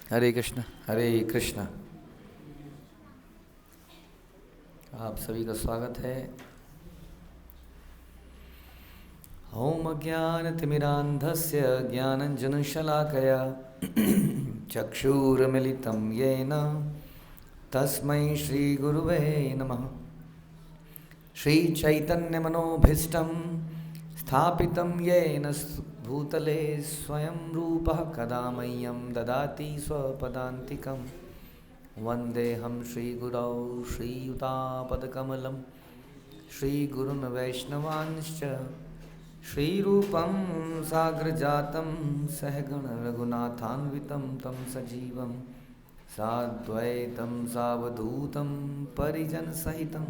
हरे कृष्ण हरे कृष्ण। आप सभी का स्वागत है। ओम अज्ञानतिमिरान्धस्य ज्ञानञ्जनशलाकया चक्षुरुन्मिलितं येन तस्मै श्रीगुरुवे नमः। श्रीचैतन्यमनोभीष्टं स्थापितं येन भूतले स्वयं रूपः कदा मह्यं ददाति स्वपदान्तिकं। वन्देऽहं श्रीगुरौ श्रीयुतापदकमलं श्रीगुरुन् वैष्णवांश्च श्रीरूपं साग्रजातं सहगण रघुनाथान्वितं तं सजीवं साद्वैतं सावधूतं परिजनसहितं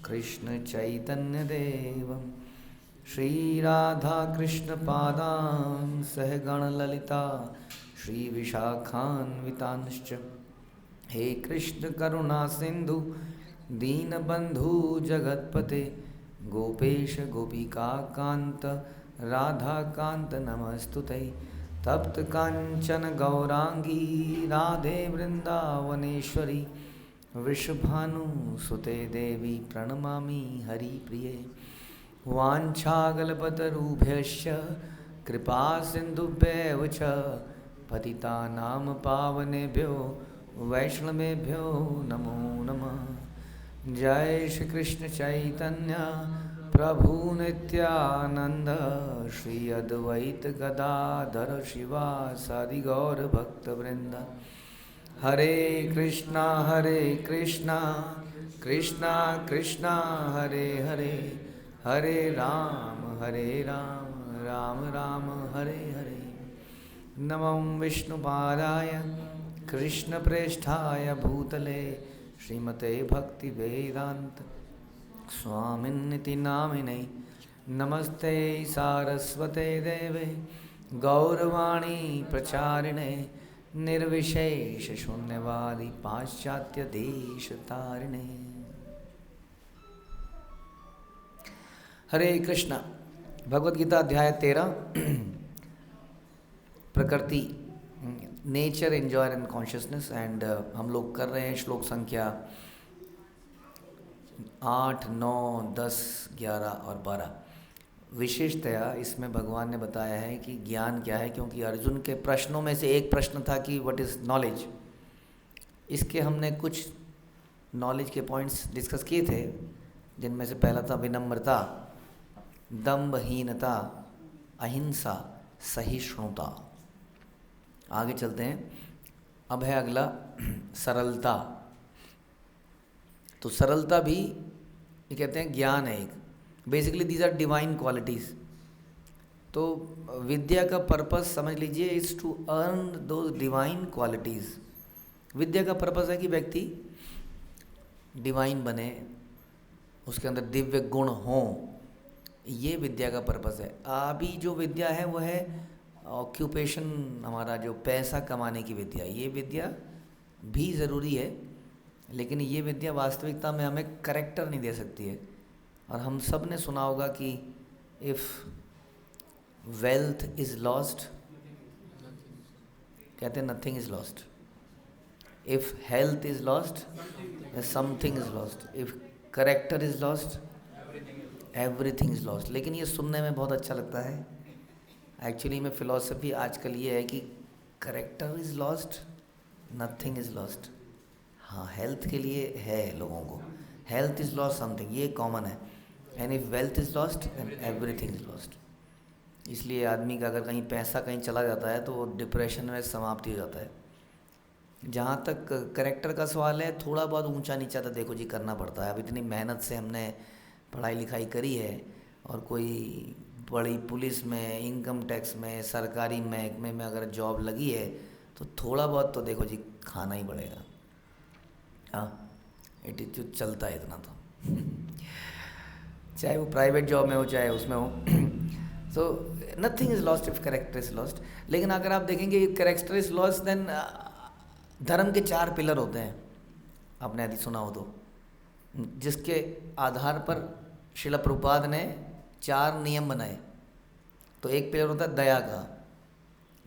कृष्णचैतन्यदेवं श्रीराधाकृष्णपादान् सहगणललिता श्रीविशाखान्वितांश्च। हे कृष्ण करुणा सिंधु दीनबंधु जगतपते गोपेश गोपिका कांत राधा कांत नमस्तुते। तप्त कांचन गौरांगी राधे वृंदावनेश्वरी वृषभानुसुते देवी प्रणमामि हरिप्रिये। वाञ्छाकल्पतरुभ्यश्च कृपा सिन्धुभ्येव च पतितानां पावनेभ्यो वैष्णवेभ्यो नमो नमः। जय श्री कृष्ण चैतन्य प्रभु नित्यानंद श्री अद्वैत गदाधर शिवासादि गौर भक्तवृंद। हरे कृष्णा कृष्णा कृष्णा हरे हरे हरे राम राम राम हरे हरे। नमो विष्णुपादाय कृष्णप्रेष्ठाय भूतले श्रीमते भक्तिवेदांत स्वामिन्निति नामिने। नमस्ते सारस्वते देवे गौरवाणी प्रचारिणे निर्विशेष शून्यवादी पाश्चात्य देश तारिणे। हरे कृष्णा। भगवद गीता अध्याय 13 प्रकृति, nature, enjoy and consciousness. And हम लोग कर रहे हैं श्लोक संख्या 8, 9, 10, 11 और 12। विशेषतया इसमें भगवान ने बताया है कि ज्ञान क्या है, क्योंकि अर्जुन के प्रश्नों में से एक प्रश्न था कि व्हाट इज़ नॉलेज। इसके हमने कुछ नॉलेज के पॉइंट्स डिस्कस किए थे, जिनमें से पहला था विनम्रता, दम्भहीनता, अहिंसा, सहिष्णुता। आगे चलते हैं। अब है अगला सरलता। तो सरलता भी ये कहते हैं ज्ञान है एक। Basically these are divine qualities. तो विद्या का पर्पस समझ लीजिए इज़ टू अर्न दो डिवाइन क्वालिटीज़। विद्या का पर्पस है कि व्यक्ति डिवाइन बने, उसके अंदर दिव्य गुण हों, ये विद्या का पर्पस है। अभी जो विद्या है वो है ऑक्यूपेशन, हमारा जो पैसा कमाने की विद्या। ये विद्या भी ज़रूरी है, लेकिन ये विद्या वास्तविकता में हमें करेक्टर नहीं दे सकती है। और हम सब ने सुना होगा कि इफ़ वेल्थ इज़ लॉस्ट, कहते हैं nothing is lost. If health is lost, something is lost. If character is lost, everything is lost. लेकिन ये सुनने में बहुत अच्छा लगता है। एक्चुअली में फ़िलॉसफी आजकल ये है कि character is lost, nothing is lost. हाँ, हेल्थ के लिए है लोगों को, हेल्थ इज़ लॉस्ट समथिंग, ये कॉमन है। And if wealth is lost and everything is lost. इसलिए आदमी का अगर कहीं पैसा कहीं चला जाता है तो वो डिप्रेशन में समाप्ति हो जाता है। जहाँ तक करेक्टर का सवाल है, थोड़ा बहुत ऊंचा नीचा तो देखो जी करना पड़ता है। अब इतनी मेहनत से हमने पढ़ाई लिखाई करी है और कोई बड़ी पुलिस में, इनकम टैक्स में, सरकारी महकमे में अगर जॉब लगी है तो थोड़ा बहुत तो देखो जी खाना ही पड़ेगा। हाँ, एटीट्यूड चलता है इतना तो चाहे वो प्राइवेट जॉब में हो चाहे उसमें हो। So nothing is lost if character is lost. लेकिन अगर आप देखेंगे करेक्टर इज़ लॉस्ट, देन धर्म के 4 पिलर होते हैं, आपने यदि सुना हो तो, जिसके आधार पर श्रील प्रभुपाद ने 4 नियम बनाए। तो एक पिलर होता है दया का,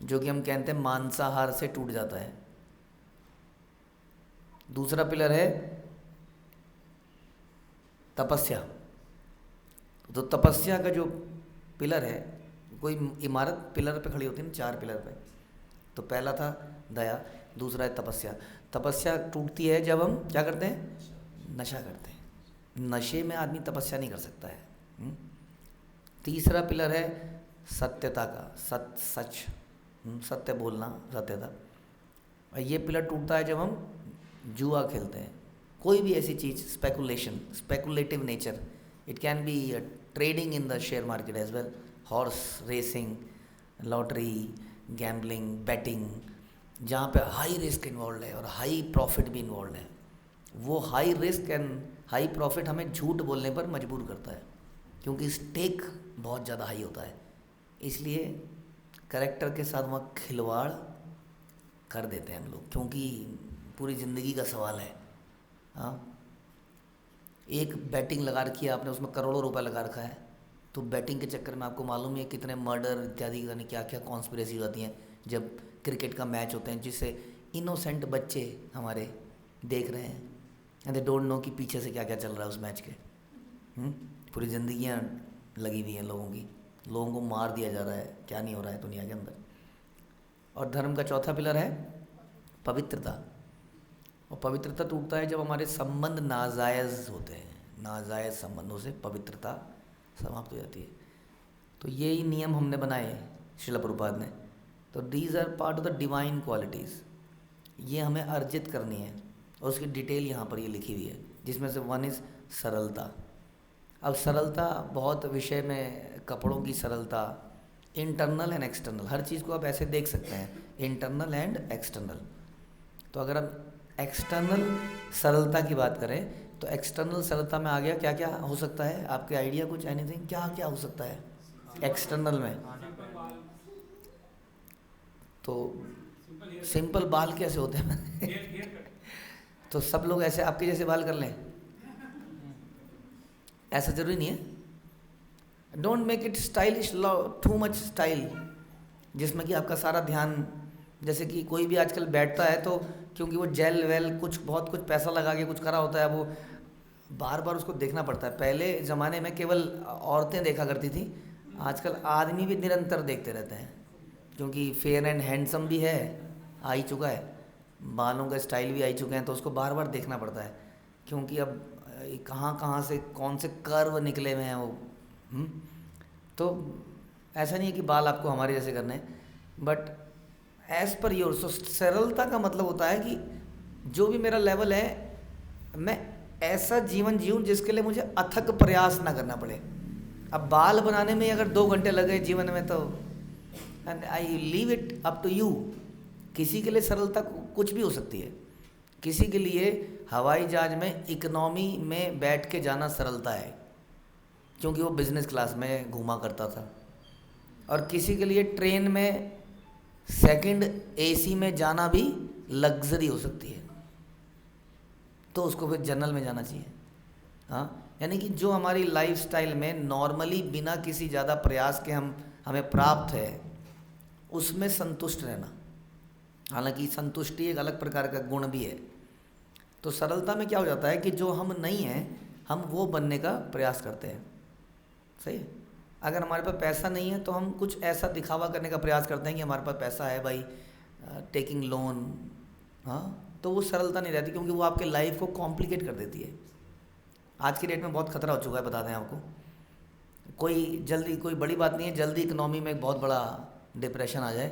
जो कि हम कहते हैं मांसाहार से टूट जाता है। दूसरा पिलर है तपस्या। तो तपस्या का जो पिलर है, कोई इमारत पिलर पे खड़ी होती है ना, 4 पिलर पे, तो पहला था दया, दूसरा है तपस्या। तपस्या टूटती है जब हम क्या करते हैं, नशा करते हैं। नशे में आदमी तपस्या नहीं कर सकता है। तीसरा पिलर है सत्यता का, सच, सत्य बोलना, सत्यता। और ये पिलर टूटता है जब हम जुआ खेलते हैं, कोई भी ऐसी चीज़, speculation, speculative nature, it can be trading in the share market as well, horse racing, lottery, gambling, betting, जहाँ पे हाई रिस्क इन्वॉल्व है और हाई प्रॉफिट भी इन्वॉल्व है। वो high risk and high profit हमें झूठ बोलने पर मजबूर करता है, क्योंकि स्टेक बहुत ज़्यादा हाई होता है। इसलिए कैरेक्टर के साथ वहाँ खिलवाड़ कर देते हैं हम लोग, क्योंकि पूरी ज़िंदगी का सवाल है। हाँ, एक बैटिंग लगा रखी है आपने, उसमें करोड़ों रुपए लगा रखा है, तो बैटिंग के चक्कर में आपको मालूम है कितने मर्डर इत्यादि क्या क्या कॉन्स्पिरेसी होती हैं जब क्रिकेट का मैच होते हैं, जिससे इनोसेंट बच्चे हमारे देख रहे हैं एंड दे डोंट नो कि पीछे से क्या क्या चल रहा है उस मैच के। पूरी ज़िंदगियाँ लगी हुई हैं लोगों की, लोगों को मार दिया जा रहा है, क्या नहीं हो रहा है दुनिया के अंदर। और धर्म का चौथा पिलर है पवित्रता। और पवित्रता टूटता है जब हमारे संबंध नाजायज़ होते हैं, नाजायज़ संबंधों से पवित्रता समाप्त हो जाती है। तो यही नियम हमने बनाए श्रील प्रभुपाद ने। तो these are part of the divine qualities, ये हमें अर्जित करनी है, और उसकी डिटेल यहाँ पर ये लिखी हुई है, जिसमें से वन इज़ सरलता। अब सरलता बहुत विषय में, कपड़ों की सरलता, इंटरनल एंड एक्सटर्नल, हर चीज़ को आप ऐसे देख सकते हैं, इंटरनल एंड एक्सटर्नल। तो अगर हम एक्सटर्नल सरलता की बात करें, तो एक्सटर्नल सरलता में आ गया क्या क्या हो सकता है, आपके आइडिया कुछ, एनीथिंग, क्या क्या हो सकता है एक्सटर्नल में? तो सिंपल बाल कैसे होते हैं? तो सब लोग ऐसे आपके जैसे बाल कर लें, ऐसा जरूरी नहीं है। Don't make it stylish, too much style, जिसमें कि आपका सारा ध्यान, जैसे कि कोई भी आजकल बैठता है तो क्योंकि वो जेल वेल कुछ बहुत कुछ पैसा लगा के कुछ करा होता है, वो बार बार उसको देखना पड़ता है। पहले ज़माने में केवल औरतें देखा करती थी, आजकल आदमी भी निरंतर देखते रहते हैं, क्योंकि फेयर एंड हैंडसम भी है, आ ही चुका है, बालों का स्टाइल भी आ ही चुके हैं, तो उसको बार बार देखना पड़ता है, क्योंकि अब कहाँ कहाँ से कौन से कर्व निकले हुए हैं वो। तो ऐसा नहीं है कि बाल आपको हमारे जैसे करने हैं, बट एज पर योर। सो सरलता का मतलब होता है कि जो भी मेरा लेवल है, मैं ऐसा जीवन जीऊँ जिसके लिए मुझे अथक प्रयास ना करना पड़े। अब बाल बनाने में अगर 2 घंटे लगे जीवन में, तो and I leave it up to you. किसी के लिए सरलता कुछ भी हो सकती है, किसी के लिए हवाई जहाज में इकोनॉमी में बैठ के जाना सरलता है, क्योंकि वो बिजनेस क्लास में घूमा करता था, और किसी के लिए ट्रेन में सेकंड एसी में जाना भी लग्जरी हो सकती है, तो उसको फिर जनरल में जाना चाहिए। हाँ, यानी कि जो हमारी लाइफस्टाइल में नॉर्मली बिना किसी ज़्यादा प्रयास के हमें प्राप्त है, उसमें संतुष्ट रहना। हालांकि संतुष्टि एक अलग प्रकार का गुण भी है। तो सरलता में क्या हो जाता है कि जो हम नहीं हैं, हम वो बनने का प्रयास करते हैं। सही है। अगर हमारे पास पैसा नहीं है तो हम कुछ ऐसा दिखावा करने का प्रयास करते हैं कि हमारे पास पैसा है भाई, टेकिंग लोन। हाँ, तो वो सरलता नहीं रहती, क्योंकि वो आपके लाइफ को कॉम्प्लिकेट कर देती है। आज की डेट में बहुत खतरा हो चुका है, बता दें आपको। कोई बड़ी बात नहीं है जल्दी इकोनॉमी में एक बहुत बड़ा डिप्रेशन आ जाए,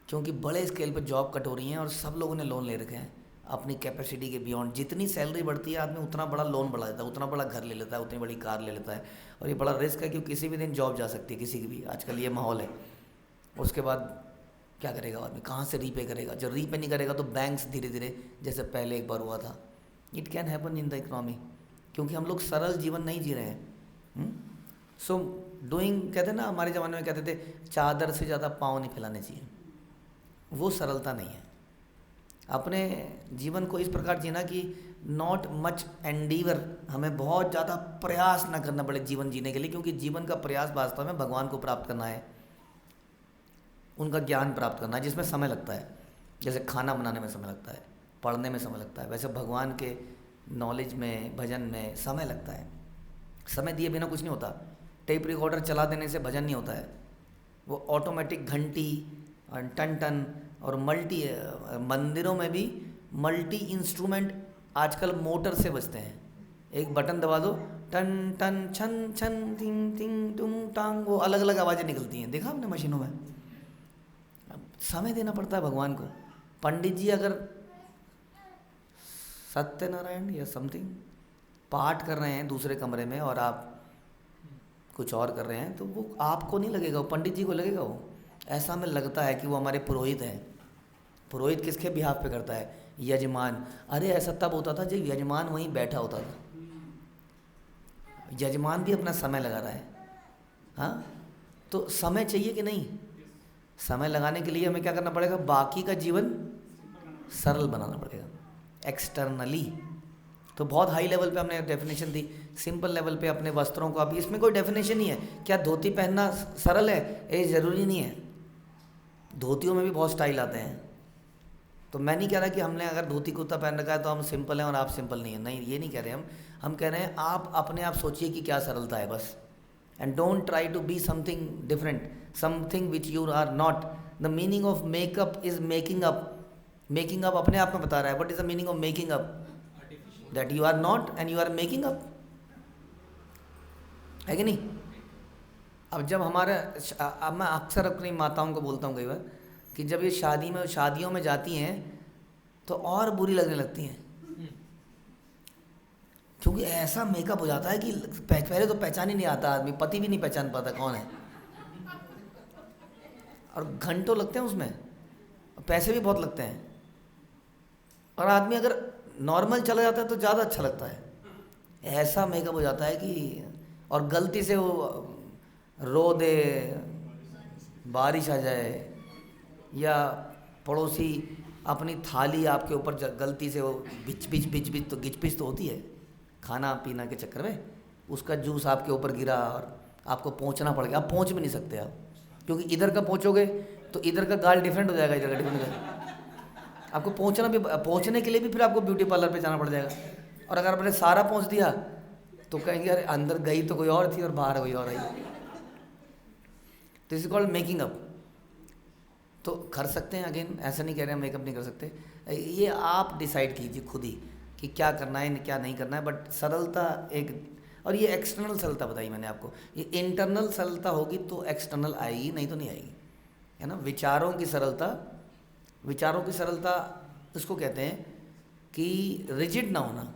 क्योंकि बड़े स्केल पर जॉब कट हो रही हैं और सब लोगों ने लोन ले रखे हैं अपनी कैपेसिटी के बियॉन्ड। जितनी सैलरी बढ़ती है आदमी उतना बड़ा लोन बढ़ा देता है, उतना बड़ा घर ले लेता है, उतनी बड़ी कार ले लेता है, और ये बड़ा रिस्क है, क्योंकि किसी भी दिन जॉब जा सकती है किसी की भी, आजकल ये माहौल है। उसके बाद क्या करेगा आदमी, कहाँ से रीपे करेगा? जब रीपे नहीं करेगा तो बैंक्स धीरे धीरे, जैसे पहले एक बार हुआ था, it can happen in the economy, क्योंकि हम लोग सरल जीवन नहीं जी रहे हैं। सो डूइंग, कहते हैं ना, हमारे ज़माने में कहते थे चादर से ज़्यादा पाँव नहीं फैलाने चाहिए, वो सरलता नहीं है। अपने जीवन को इस प्रकार जीना कि नॉट मच एंडीवर, हमें बहुत ज़्यादा प्रयास ना करना पड़े जीवन जीने के लिए, क्योंकि जीवन का प्रयास वास्तव में भगवान को प्राप्त करना है, उनका ज्ञान प्राप्त करना है, जिसमें समय लगता है। जैसे खाना बनाने में समय लगता है, पढ़ने में समय लगता है, वैसे भगवान के नॉलेज में, भजन में समय लगता है। समय दिए बिना कुछ नहीं होता। टेप रिकॉर्डर चला देने से भजन नहीं होता है, वो ऑटोमेटिक घंटी और टन टन और मल्टी, मंदिरों में भी मल्टी इंस्ट्रूमेंट आजकल मोटर से बजते हैं। एक बटन दबा दो, टन टन छन छन तिंग तिंग टुंग टांग, वो अलग अलग आवाज़ें निकलती हैं, देखा आपने मशीनों में। अब समय देना पड़ता है भगवान को। पंडित जी अगर सत्यनारायण या समथिंग पाठ कर रहे हैं दूसरे कमरे में और आप कुछ और कर रहे हैं, तो वो आपको नहीं लगेगा, वो पंडित जी को लगेगा। वो ऐसा हमें लगता है कि वो हमारे पुरोहित हैं। पुरोहित किसके बिहाफ पे करता है? यजमान। अरे ऐसा तब होता था जब यजमान वहीं बैठा होता था। यजमान भी अपना समय लगा रहा है। हाँ, तो समय चाहिए कि नहीं? समय लगाने के लिए हमें क्या करना पड़ेगा? बाकी का जीवन सरल बनाना पड़ेगा एक्सटर्नली। तो बहुत हाई लेवल पे हमने डेफिनेशन दी, सिंपल लेवल पे अपने वस्त्रों को, अभी इसमें कोई डेफिनेशन नहीं है। क्या धोती पहनना सरल है? ये ज़रूरी नहीं है, धोतियों में भी बहुत स्टाइल आते हैं। तो मैं नहीं कह रहा कि हमने अगर धोती कुर्ता पहन रखा है तो हम सिंपल हैं और आप सिंपल नहीं है, नहीं, ये नहीं कह रहे हम कह रहे हैं आप अपने आप सोचिए कि क्या सरलता है बस। And don't try to be something different, something which you are not. The meaning of makeup is making up. Making up अपने आप में बता रहा है, what is the meaning of making up? That you are not and you are making up, है कि नहीं? अब जब हमारे, अब मैं अक्सर अपनी माताओं को बोलता हूँ कई बार कि जब ये शादियों में जाती हैं तो और बुरी लगने लगती हैं, क्योंकि ऐसा मेकअप हो जाता है कि पहले तो पहचान ही नहीं आता आदमी, पति भी नहीं पहचान पाता कौन है, और घंटों लगते हैं उसमें, पैसे भी बहुत लगते हैं। और आदमी अगर नॉर्मल चला जाता है तो ज़्यादा अच्छा लगता है। ऐसा मेकअप हो जाता है कि, और गलती से वो रो दे, बारिश आ जाए, या पड़ोसी अपनी थाली आपके ऊपर गलती से वो बिच तो गिचपिच तो होती है खाना पीना के चक्कर में, उसका जूस आपके ऊपर गिरा और आपको पोंछना पड़ गया। आप पोंछ भी नहीं सकते आप, क्योंकि इधर का पोंछोगे तो इधर का गाल डिफरेंट हो जाएगा, इधर का डिफरेंट हो जाएगा। आपको पहुँचने के लिए भी फिर आपको ब्यूटी पार्लर पे जाना पड़ जाएगा। और अगर आपने सारा पहुँच दिया तो कहेंगे अरे अंदर गई तो कोई और थी और बाहर कोई और आई। This is called making up. तो कर सकते हैं, अगेन ऐसा नहीं कह रहे हैं मेकअप नहीं कर सकते, ये आप डिसाइड कीजिए खुद ही कि क्या करना है क्या नहीं करना है। बट सरलता एक, और ये एक्सटर्नल सरलता बताई मैंने आपको, ये इंटरनल सरलता होगी तो एक्सटर्नल आएगी, नहीं तो नहीं आएगी, है ना। विचारों की सरलता इसको कहते हैं कि रिजिड ना होना।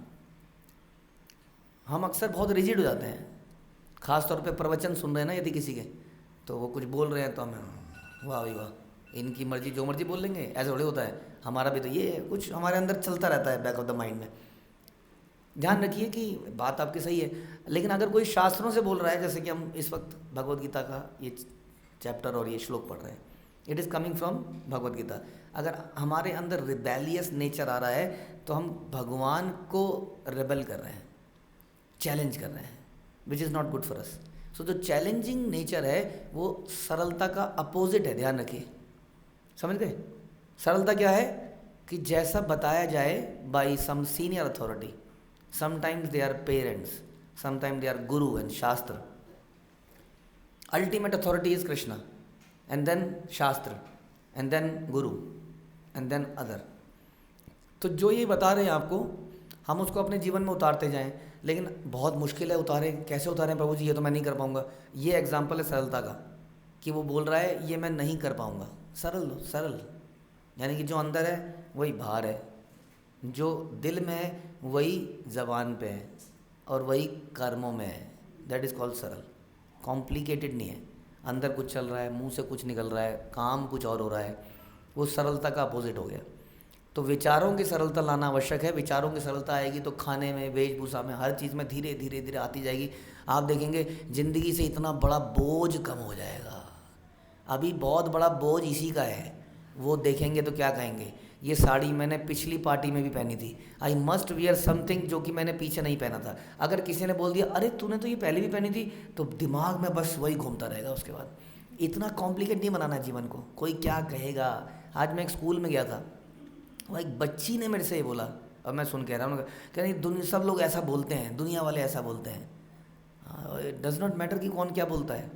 हम अक्सर बहुत रिजिड हो जाते हैं, ख़ास तौर पे प्रवचन सुन रहे हैं ना यदि किसी के, तो वो कुछ बोल रहे हैं तो हमें वाह भाई वाह, इनकी मर्जी, जो मर्जी बोल लेंगे, ऐसे थोड़ी होता है। हमारा भी तो ये कुछ हमारे अंदर चलता रहता है बैक ऑफ द माइंड में। ध्यान रखिए कि बात आपकी सही है, लेकिन अगर कोई शास्त्रों से बोल रहा है, जैसे कि हम इस वक्त भगवद गीता का ये चैप्टर और ये श्लोक पढ़ रहे हैं, it is coming from Bhagavad Gita. अगर हमारे अंदर रिबेलियस नेचर आ रहा है तो हम भगवान को रिबेल कर रहे हैं, चैलेंज कर रहे हैं, which is not good for us. So जो चैलेंजिंग नेचर है वो सरलता का अपोजिट है, ध्यान रखिए, समझ गए। सरलता क्या है कि जैसा बताया जाए by some senior authority, sometimes they are parents, sometimes they are guru and shastra. Ultimate authority is Krishna, and then shastra, and then guru, and then other. तो जो ये बता रहे हैं आपको, हम उसको अपने जीवन में उतारते जाएं, लेकिन बहुत मुश्किल है उतारें। कैसे उतारें प्रभु जी, ये तो मैं नहीं कर पाऊंगा। ये एग्जाम्पल है सरलता का, कि वो बोल रहा है ये मैं नहीं कर पाऊंगा। सरल यानी कि जो अंदर है वही बाहर है, जो दिल में है वही ज़बान पे है, और वही कर्मों में है। दैट इज़ कॉल्ड सरल। कॉम्प्लिकेटेड नहीं है, अंदर कुछ चल रहा है, मुंह से कुछ निकल रहा है, काम कुछ और हो रहा है, वो सरलता का अपोजिट हो गया। तो विचारों की सरलता लाना आवश्यक है। विचारों की सरलता आएगी तो खाने में, वेशभूषा में, हर चीज़ में धीरे धीरे आती जाएगी। आप देखेंगे ज़िंदगी से इतना बड़ा बोझ कम हो जाएगा। अभी बहुत बड़ा बोझ इसी का है, वो देखेंगे तो क्या कहेंगे, ये साड़ी मैंने पिछली पार्टी में भी पहनी थी, आई मस्ट वियर समथिंग जो कि मैंने पीछे नहीं पहना था। अगर किसी ने बोल दिया अरे तूने तो ये पहले भी पहनी थी, तो दिमाग में बस वही घूमता रहेगा उसके बाद। इतना कॉम्प्लिकेट नहीं बनाना जीवन को, कोई क्या कहेगा। आज मैं एक स्कूल में गया था, वो एक बच्ची ने मेरे से ये बोला, और मैं सुन कह रहा हूँ, कह रही दुनिया सब लोग ऐसा बोलते हैं, दुनिया वाले ऐसा बोलते हैं। इट डज़ नॉट मैटर कि कौन क्या बोलता है,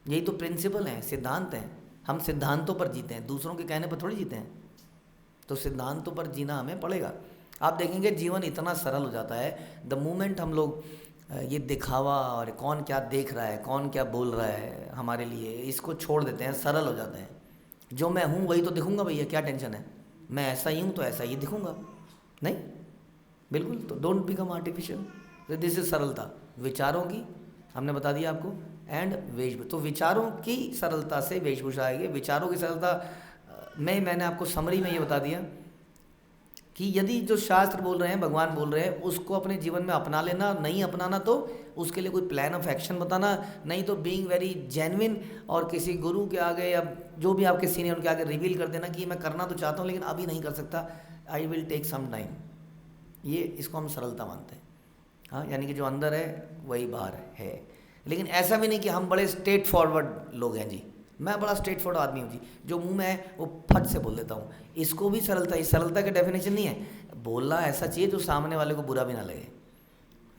यही तो प्रिंसिपल हैं, सिद्धांत हैं। हम सिद्धांतों पर जीते हैं, दूसरों के कहने पर थोड़ी जीते हैं। तो सिद्धांतों पर जीना हमें पड़ेगा। आप देखेंगे जीवन इतना सरल हो जाता है द मोमेंट हम लोग ये दिखावा और कौन क्या देख रहा है, कौन क्या बोल रहा है हमारे लिए, इसको छोड़ देते हैं, सरल हो जाते हैं। जो मैं हूँ वही तो दिखूंगा भैया, क्या टेंशन है, मैं ऐसा ही हूँ तो ऐसा ही दिखूंगा। नहीं, बिल्कुल, तो don't become artificial. This is सरलता विचारों की, हमने बता दिया आपको, एंड वेशभूषा। तो विचारों की सरलता से वेशभूषा आएगी। विचारों की सरलता में मैंने आपको समरी में ये बता दिया कि यदि जो शास्त्र बोल रहे हैं, भगवान बोल रहे हैं, उसको अपने जीवन में अपना लेना, नहीं अपनाना तो उसके लिए कोई प्लान ऑफ एक्शन बताना, नहीं तो बीइंग वेरी जेन्युइन और किसी गुरु के आगे या जो भी आपके सीनियर उनके आगे रिवील कर देना कि मैं करना तो चाहता हूँ लेकिन अभी नहीं कर सकता, I will take some time. ये इसको हम सरलता मानते हैं। हाँ, यानी कि जो अंदर है वही बाहर है। लेकिन ऐसा भी नहीं कि हम बड़े स्ट्रेट फॉरवर्ड लोग हैं जी, मैं बड़ा स्ट्रेट फॉरवर्ड आदमी हूँ जी, जो मुंह में है वो फट से बोल देता हूँ। इसको भी सरलता, इस सरलता की डेफिनेशन नहीं है, बोलना ऐसा चाहिए जो सामने वाले को बुरा भी ना लगे।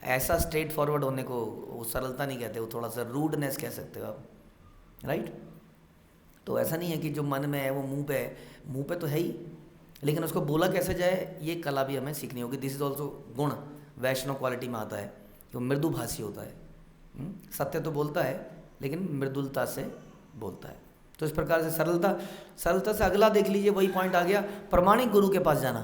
ऐसा स्ट्रेट फॉरवर्ड होने को वो सरलता नहीं कहते, वो थोड़ा सा रूडनेस कह सकते हो आप, राइट। तो ऐसा नहीं है कि जो मन में है वो मुंह पे है, मुंह पे तो है ही, लेकिन उसको बोला कैसे जाए ये कला भी हमें सीखनी होगी। दिस इज ऑल्सो गुण वैष्णव क्वालिटी में आता है, जो मृदुभाषी होता है। सत्य तो बोलता है लेकिन मृदुलता से बोलता है। तो इस प्रकार से सरलता, सरलता से अगला देख लीजिए, वही पॉइंट आ गया, प्रमाणिक गुरु के पास जाना।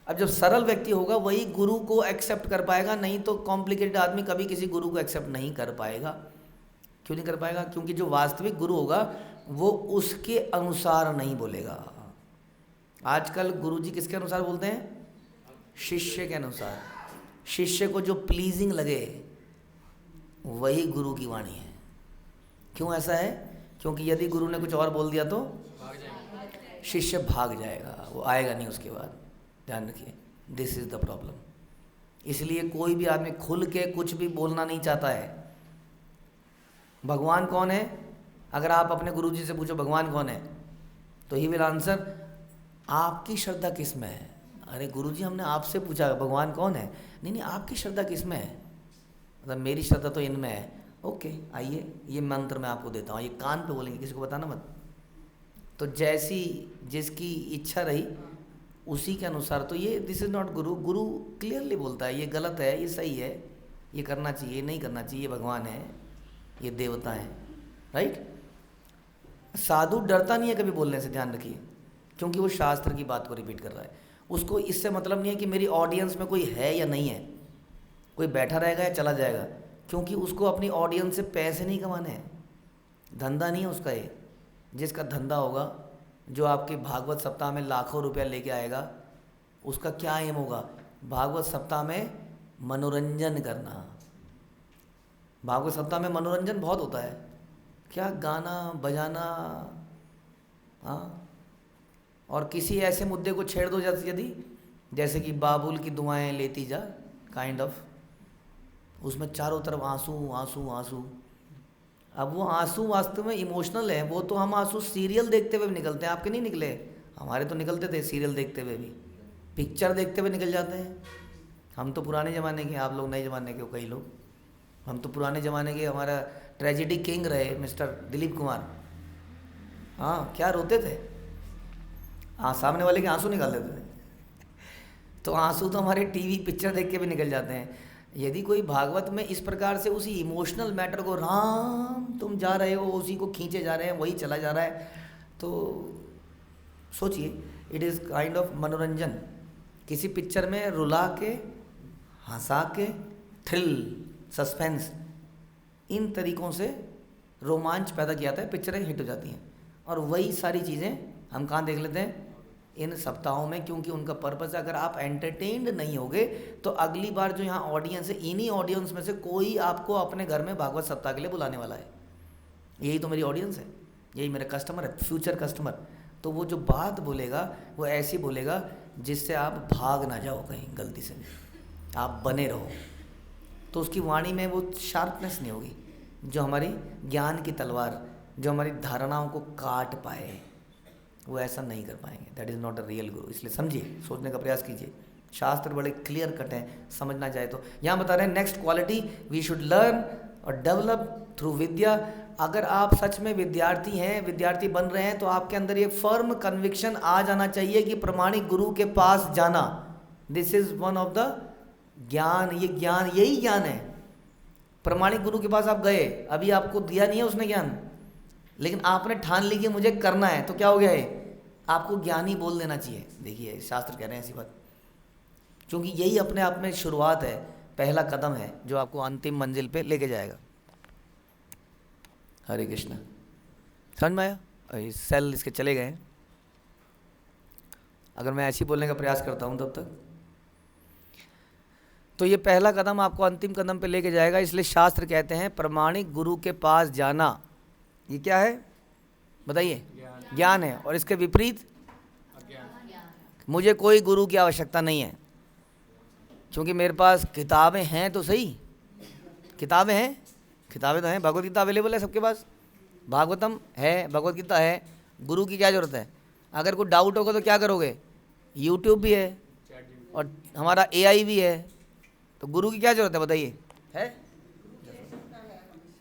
अब जब सरल व्यक्ति होगा वही गुरु को एक्सेप्ट कर पाएगा, नहीं तो कॉम्प्लिकेटेड आदमी कभी किसी गुरु को एक्सेप्ट नहीं कर पाएगा। क्यों नहीं कर पाएगा? क्योंकि जो वास्तविक गुरु होगा वो उसके अनुसार नहीं बोलेगा। आजकल गुरुजी किसके अनुसार बोलते हैं? शिष्य के अनुसार। शिष्य को जो प्लीजिंग लगे वही गुरु की वाणी है। क्यों ऐसा है? क्योंकि यदि गुरु ने कुछ और बोल दिया तो शिष्य भाग जाएगा, वो आएगा नहीं उसके बाद। ध्यान रखिए, दिस इज द प्रॉब्लम। इसलिए कोई भी आदमी खुल के कुछ भी बोलना नहीं चाहता है। भगवान कौन है? अगर आप अपने गुरुजी से पूछो भगवान कौन है, तो ही विल आंसर आपकी श्रद्धा किस में है। अरे गुरुजी हमने आपसे पूछा भगवान कौन है, नहीं नहीं आपकी श्रद्धा किस में है, मतलब मेरी श्रद्धा तो इनमें है। ओके, आइए ये मंत्र मैं आपको देता हूँ, ये कान पे बोलेंगे, किसी को बताना मत। तो जैसी जिसकी इच्छा रही उसी के अनुसार। तो ये this is not Guru. Guru clearly बोलता है ये गलत है, ये सही है, ये करना चाहिए, ये नहीं करना चाहिए, ये भगवान है, ये देवता है, राइट। साधु डरता नहीं है कभी बोलने से, ध्यान रखिए, क्योंकि वो शास्त्र की बात को रिपीट कर रहा है। उसको इससे मतलब नहीं है कि मेरी ऑडियंस में कोई है या नहीं है, कोई बैठा रहेगा या चला जाएगा, क्योंकि उसको अपनी ऑडियंस से पैसे नहीं कमाने हैं, धंधा नहीं है उसका ये। जिसका धंधा होगा, जो आपके भागवत सप्ताह में लाखों रुपया लेके आएगा, उसका क्या एम होगा? भागवत सप्ताह में मनोरंजन करना। भागवत सप्ताह में मनोरंजन बहुत होता है, क्या गाना बजाना, हाँ। और किसी ऐसे मुद्दे को छेड़ दो जैसे कि बाबुल की दुआएं लेती जा, काइंड ऑफ, उसमें चारों तरफ आंसू आंसू आंसू। अब वो आंसू वास्तव में इमोशनल है, वो तो हम आंसू सीरियल देखते हुए भी निकलते हैं, आपके नहीं निकले? हमारे तो निकलते थे सीरियल देखते हुए भी, पिक्चर देखते हुए निकल जाते हैं। हम तो पुराने ज़माने के, आप लोग नए ज़माने के हो कई लोग, हम तो पुराने ज़माने के। हमारा ट्रेजेडी किंग रहे मिस्टर दिलीप कुमार, हाँ, क्या रोते थे, हाँ, सामने वाले के आंसू निकाल देते थे। तो आंसू तो हमारे टीवी पिक्चर देख के भी निकल जाते हैं। यदि कोई भागवत में इस प्रकार से उसी इमोशनल मैटर को, राम तुम जा रहे हो, उसी को खींचे जा रहे हैं, वही चला जा रहा है, तो सोचिए, इट इज़ काइंड ऑफ मनोरंजन। किसी पिक्चर में रुला के, हंसा के, थ्रिल, सस्पेंस, इन तरीक़ों से रोमांच पैदा किया जाता है, पिक्चरें हिट हो जाती हैं। और वही सारी चीज़ें हम कहाँ देख लेते हैं? इन सप्ताहों में, क्योंकि उनका पर्पस है, अगर आप एंटरटेन्ड नहीं होगे तो अगली बार जो यहाँ ऑडियंस है, इन्हीं ऑडियंस में से कोई आपको अपने घर में भागवत सप्ताह के लिए बुलाने वाला है। यही तो मेरी ऑडियंस है, यही मेरा कस्टमर है, फ्यूचर कस्टमर। तो वो जो बात बोलेगा वो ऐसी बोलेगा जिससे आप भाग ना जाओ कहीं गलती से, आप बने रहो। तो उसकी वाणी में वो शार्पनेस नहीं होगी जो हमारी ज्ञान की तलवार, जो हमारी धारणाओं को काट पाए। वो ऐसा नहीं कर पाएंगे। That is not a real गुरु। इसलिए समझिए, सोचने का प्रयास कीजिए। शास्त्र बड़े क्लियर कट हैं, समझना चाहे तो। यहाँ बता रहे हैं next quality we should learn और डेवलप थ्रू विद्या। अगर आप सच में विद्यार्थी हैं, विद्यार्थी बन रहे हैं, तो आपके अंदर ये फर्म कन्विक्शन आ जाना चाहिए कि प्रमाणिक गुरु के पास जाना, this is one of the ज्ञान। ये ज्ञान, यही ज्ञान है। प्रमाणिक गुरु के पास आप गए, अभी आपको दिया नहीं है उसने ज्ञान, लेकिन आपने ठान ली कि मुझे करना है, तो क्या हो गया है? आपको ज्ञानी बोल देना चाहिए। देखिए शास्त्र कह रहे हैं ऐसी बात, क्योंकि यही अपने आप में शुरुआत है, पहला कदम है जो आपको अंतिम मंजिल पे लेके जाएगा। हरे कृष्ण। समझ में आया? ये सेल इसके चले गए। अगर मैं ऐसे ही बोलने का प्रयास करता हूँ तब तक, तो ये पहला कदम आपको अंतिम कदम पे लेके जाएगा। इसलिए शास्त्र कहते हैं प्रमाणिक गुरु के पास जाना, ये क्या है बताइए? ज्ञान है। और इसके विपरीत मुझे कोई गुरु की आवश्यकता नहीं है, क्योंकि मेरे पास किताबें हैं तो सही। किताबें हैं, किताबें तो हैं, भगवत गीता अवेलेबल है सबके पास, भागवतम है, भगवत गीता है। गुरु की क्या ज़रूरत है? अगर कोई डाउट होगा तो क्या करोगे? यूट्यूब भी है और हमारा AI भी है, तो गुरु की क्या ज़रूरत है बताइए? है?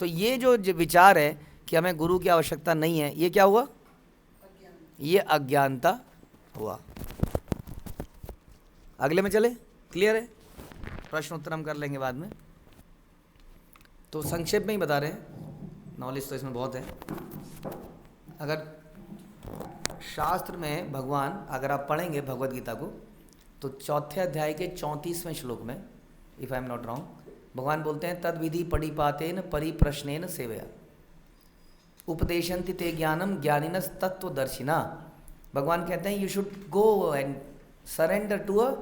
तो ये जो विचार है कि हमें गुरु की आवश्यकता नहीं है, ये क्या हुआ? ये अज्ञानता हुआ। अगले में चले, क्लियर है? प्रश्न उत्तर हम कर लेंगे बाद में। तो संक्षेप में ही बता रहे हैं, नॉलेज तो इसमें बहुत है। अगर शास्त्र में भगवान, अगर आप पढ़ेंगे भगवत गीता को, तो 4थे अध्याय के 34वें श्लोक में, if I am not wrong, भगवान बोलते हैं तद विधि पड़िपातेन परिप्रश्नेन सेवया उपदेशन्ति ते ज्ञानम ज्ञानिनस तत्वदर्शिना। भगवान कहते हैं you should go and surrender to a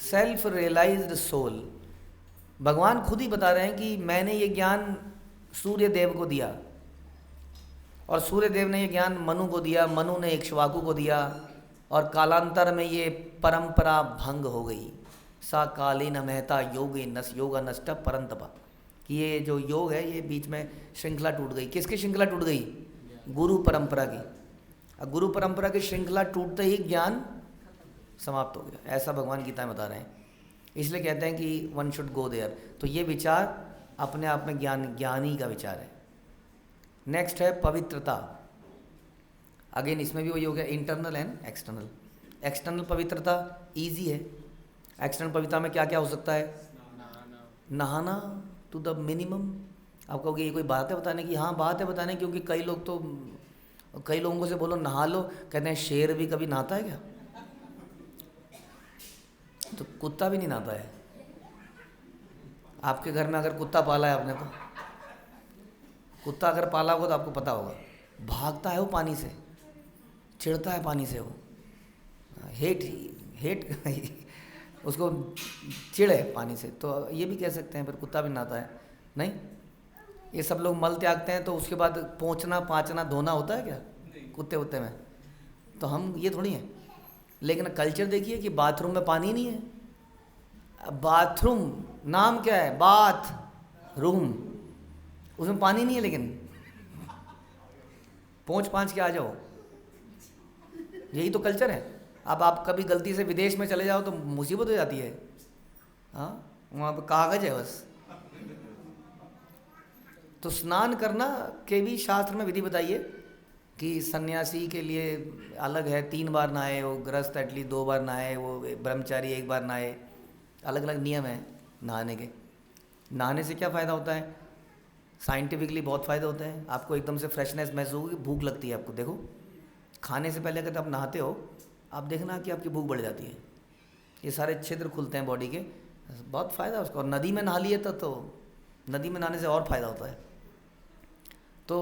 self realised soul. भगवान खुद ही बता रहे हैं कि मैंने ये ज्ञान सूर्य देव को दिया, और सूर्य देव ने ये ज्ञान मनु को दिया, मनु ने इक्ष्वाकु को दिया, और कालांतर में ये परंपरा भंग हो गई। सा कालीन महता योगे नस योगा नष्ट परंतपा, कि ये जो योग है ये बीच में श्रृंखला टूट गई। किसकी श्रृंखला टूट गई? गुरु परंपरा की। अब गुरु परंपरा की श्रृंखला टूटते ही ज्ञान समाप्त हो गया, ऐसा भगवान गीता में बता रहे हैं। इसलिए कहते हैं कि वन शुड गो देयर। तो ये विचार अपने आप में ज्ञानी का विचार है। नेक्स्ट है पवित्रता। अगेन इसमें भी वही हो गया, इंटरनल एंड एक्सटर्नल। एक्सटर्नल पवित्रता इजी है। एक्सटर्नल पवित्रता में क्या क्या हो सकता है? नहाना टू द मिनिमम। आप कहोगे ये कोई बात है बताने की? हाँ बात है बताने, क्योंकि कई लोगों से बोलो नहा लो, कहते हैं शेर भी कभी नहाता है क्या? तो कुत्ता भी नहीं नहाता है। आपके घर में अगर कुत्ता पाला है आपने, तो कुत्ता अगर पाला होगा तो आपको पता होगा, भागता है वो पानी से, चिढ़ता है पानी से, वो हेट उसको चिढ़ है पानी से। तो ये भी कह सकते हैं, फिर कुत्ता भी नहाता है? नहीं। ये सब लोग मल त्यागते हैं तो उसके बाद पोंछना पाँचना धोना होता है क्या कुत्ते वुत्ते में? तो हम ये थोड़ी हैं। लेकिन कल्चर देखिए कि बाथरूम में पानी नहीं है। बाथरूम नाम क्या है? बाथ रूम, उसमें पानी नहीं है, लेकिन पोंछ पाँच के आ जाओ। यही तो कल्चर है। अब आप कभी गलती से विदेश में चले जाओ तो मुसीबत हो जाती है। हाँ, वहाँ पर कागज है बस। तो स्नान करना के भी शास्त्र में विधि बताइए कि सन्यासी के लिए अलग है, 3 बार नहाए, वो गृहस्थ एटलीस्ट 2 बार नहाए, वो ब्रह्मचारी 1 बार नहाए। अलग अलग नियम है नहाने के। नहाने से क्या फ़ायदा होता है? साइंटिफिकली बहुत फ़ायदा होता है। आपको एकदम से फ्रेशनेस महसूस होगी, भूख लगती है आपको। देखो, खाने से पहले अगर आप नहाते हो, आप देखना कि आपकी भूख बढ़ जाती है। ये सारे छिद्र खुलते हैं बॉडी के, बहुत फ़ायदा है उसका। और नदी में नहा लिए तो नदी में नहाने से और फ़ायदा होता है। तो